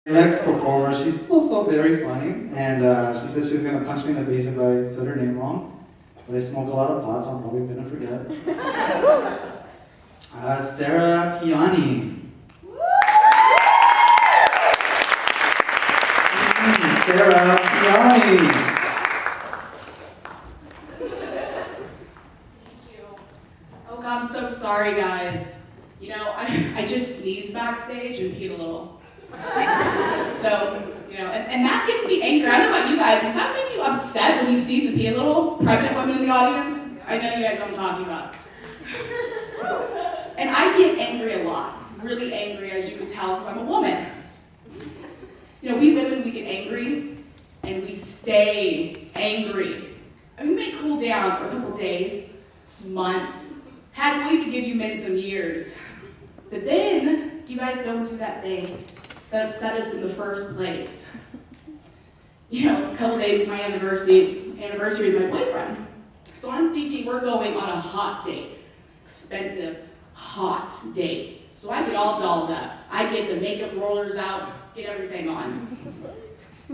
Next performer, she's also very funny, and she said she was going to punch me in the face if I said her name wrong, but I smoke a lot of pot, so I'm probably going to forget. Sarah Piane. Sarah Piane. Thank you. Oh God, I'm so sorry, guys. You know, I just sneezed backstage and peed a little. So, you know, and that gets me angry. I don't know about you guys. Does that make you upset when you sneeze and pee a little? Pregnant women in the audience? I know you guys know what I'm talking about. And I get angry a lot. Really angry, as you can tell, because I'm a woman. You know, we women, we get angry, and we stay angry. I mean, we may cool down for a couple days, months, heck, we'll even give you men some years. But then, you guys go into that thing that upset us in the first place. You know, a couple days is my anniversary with my boyfriend. So I'm thinking we're going on a hot date. Expensive, hot date. So I get all dolled up. I get the makeup rollers out, get everything on.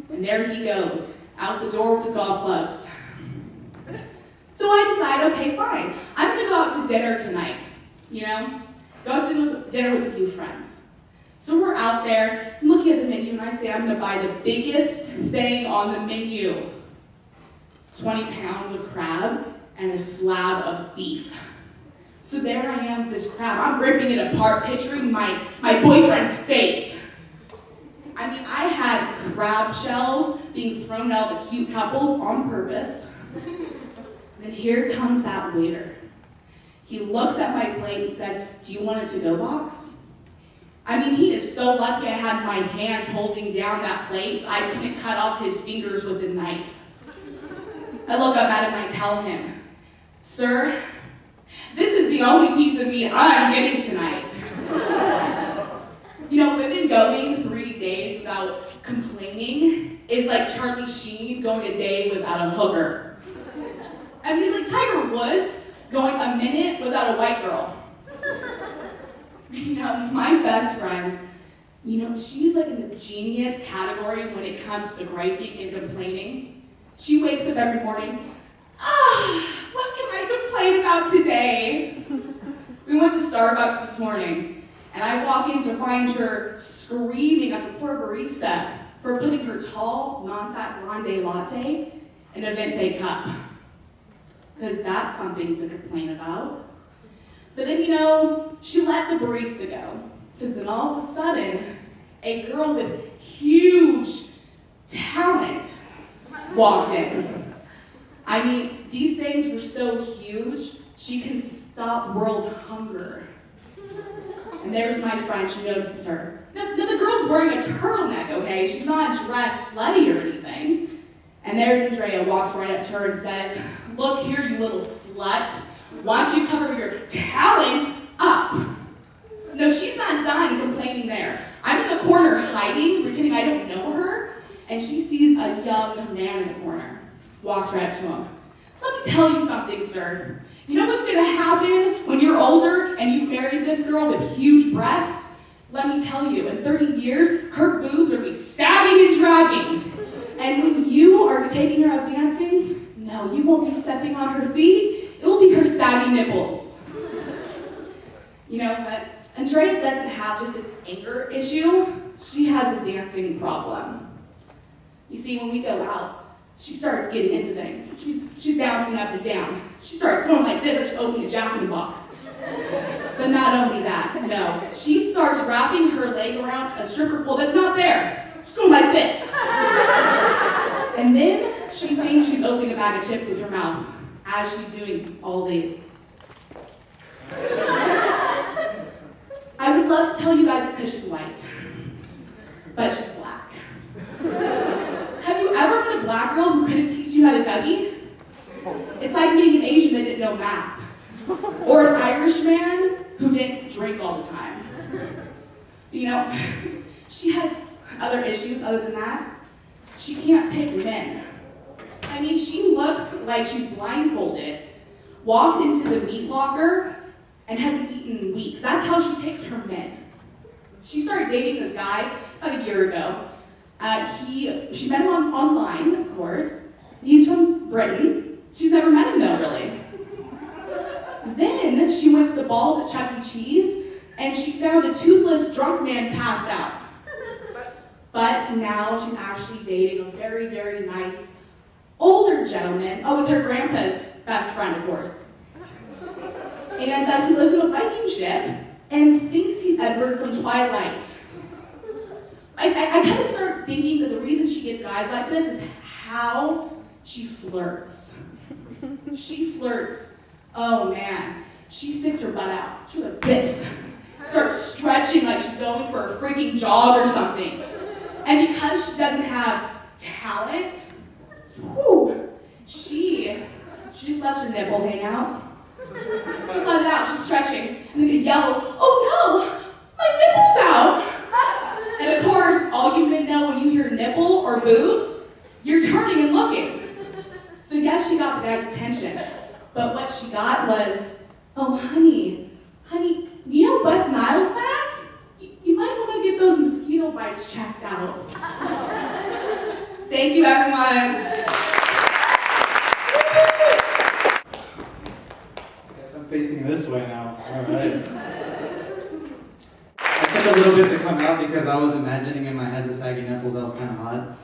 And there he goes, out the door with his golf clubs. So I decide, okay, fine. I'm gonna go out to dinner tonight, you know? Go out to dinner with a few friends. So we're out there, I'm looking at the menu, and I say I'm gonna buy the biggest thing on the menu. 20 pounds of crab and a slab of beef. So there I am, this crab, I'm ripping it apart, picturing my boyfriend's face. I mean, I had crab shells being thrown out of the cute couples on purpose. Then here comes that waiter. He looks at my plate and says, "Do you want a to-go box?" I mean, he is so lucky I had my hands holding down that plate, I couldn't cut off his fingers with a knife. I look up at him and I tell him, "Sir, this is the only piece of meat I'm getting tonight." You know, women going 3 days without complaining is like Charlie Sheen going a day without a hooker. I mean, it's like Tiger Woods going a minute without a white girl. You know, my best friend, you know, she's like in the genius category when it comes to griping and complaining. She wakes up every morning, what can I complain about today? We went to Starbucks this morning, and I walk in to find her screaming at the poor barista for putting her tall, non-fat grande latte in a venti cup. Because that's something to complain about. But then, you know, she let the barista go. Because then all of a sudden, a girl with huge talent walked in. I mean, these things were so huge, she can stop world hunger. And there's my friend, she notices her. Now, the girl's wearing a turtleneck, okay? She's not dressed slutty or anything. And there's Andrea, walks right up to her and says, "Look here, you little slut. Why don't you cover your talent up?" No, she's not done complaining there. I'm in the corner hiding, pretending I don't know her, and she sees a young man in the corner. Walks right up to him. "Let me tell you something, sir. You know what's gonna happen when you're older and you marry this girl with huge breasts? Let me tell you, in 30 years, her boobs are gonna be sagging and dragging. And when you are taking her out dancing, no, you won't be stepping on her feet. It will be her saggy nipples." You know, but Andrea doesn't have just an anger issue. She has a dancing problem. You see, when we go out, she starts getting into things. She's bouncing up and down. She starts going like this, like she's opening a Jack-in-the-Box. But not only that, no. She starts wrapping her leg around a stripper pole that's not there. She's going like this. And then she thinks she's opening a bag of chips with her mouth as she's doing all these. I would love to tell you guys it's because she's white, but she's black. Have you ever met a black girl who couldn't teach you how to Dougie? It's like being an Asian that didn't know math, or an Irish man who didn't drink all the time. You know, she has other issues other than that. She can't pick men. I mean, she looks like she's blindfolded, walked into the meat locker, and hasn't eaten in weeks. That's how she picks her men. She started dating this guy about a year ago. She met him online, of course. He's from Britain. She's never met him though, really. Then she went to the balls at Chuck E. Cheese, and she found a toothless drunk man passed out. But now she's actually dating a very, very nice older gentleman. Oh, it's her grandpa's best friend, of course. And he lives in a Viking ship and thinks he's Edward from Twilight. I kind of start thinking that the reason she gets guys like this is how she flirts. She flirts. Oh man, she sticks her butt out. She goes like this. Starts stretching like she's going for a freaking jog or something. And because she doesn't have talent, she just lets her nipple hang out. Just let it out, she's stretching. And then it yells, "Oh no, my nipple's out!" And of course, all you men know when you hear nipple or boobs, you're turning and looking. So yes, she got the guy's attention. But what she got was, "Oh honey, you know West Nile's back? You might want to get those mosquito bites checked out." Thank you, everyone. I'm facing this way now. All right. I took a little bit to come out because I was imagining in my head the saggy nipples. I was kind of hot.